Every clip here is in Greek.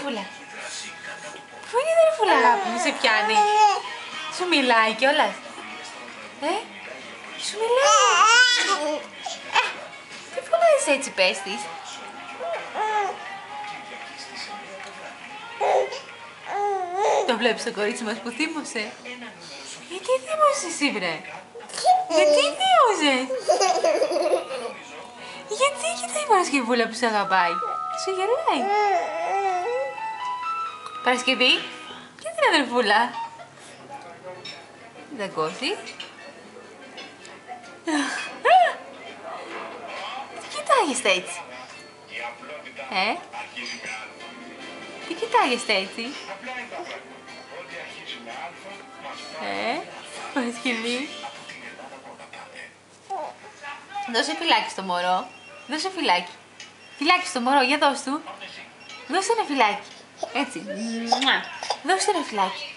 Δερφούλα? Πού είναι η Δερφούλα, αγάπη μου, σε πιάνει? Σου μιλάει κιόλας? Σου μιλάει? Τι φωνάζεις έτσι, πες της? Το βλέπεις το κορίτσι μας που θύμωσε? Γιατί θύμωσες εσύ, βρε? Γιατί θύμωσες? Γιατί κοιτάει η Παρασκευούλα που σε αγαπάει? Σου γελάει? Παρασκευή, και την αδερφούλα. Δεν δαγκώσει. Τι κοιτάγεστε έτσι? Τι κοιτάγεστε έτσι? Παρασκευή. Δώσε φυλάκι στο μωρό. Δώσε φυλάκι. Φυλάκι στο μωρό, για δώσ' του. Δώσε ένα φυλάκι. Έτσι. Δώσε ένα φυλάκι.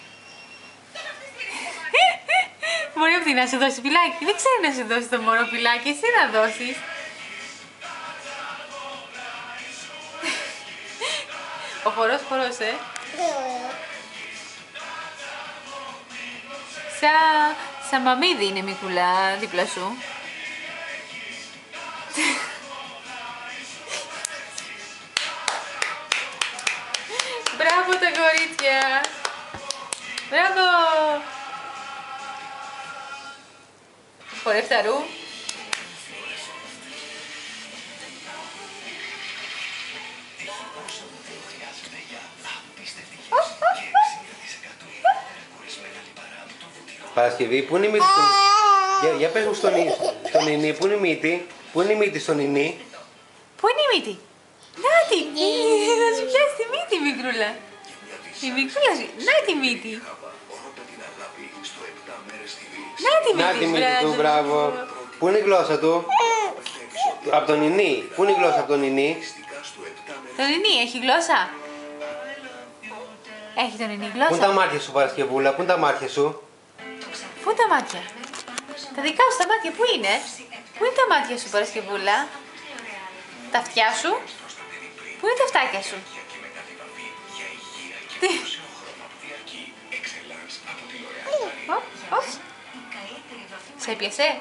Μπορεί αυτή να σου δώσει φυλάκι. Δεν ξέρει να σου δώσει το μωρό φυλάκι. Εσύ να δώσεις. Ο χορός, Σαν μαμίδι είναι, Μικούλα, δίπλα σου. Μπράβο τα κορίτσια. Μπράβο. Χορεύτα ρου. Παρασκευή, πού είναι η μύτη του... Για πες μου στον Νινί, πού είναι η μύτη? Πού είναι η μύτη στον Νινί? Πού είναι η μύτη? Να τη! Θα σου πιάσει τη μύτη, μικρούλα. Η μικρούλα σου... Να τη μύτη. Να τη μύτη του, μπράβο. Πού είναι η γλώσσα του? Από τον Νινί. Πού είναι η γλώσσα από τον Νινί? Το Νινί έχει γλώσσα? Έχει το Νινί γλώσσα? Πού είναι τα μάτια σου, Παρασκευούλα? Πού είναι τα μάτια σου? Πού είναι τα μάτια? Τα δικά σου τα μάτια πού είναι? Πού είναι τα μάτια σου, Παρασκευούλα? Τα αυτιά σου? Πού είναι τα αυτάκια σου? Τι? Σε έπιασε?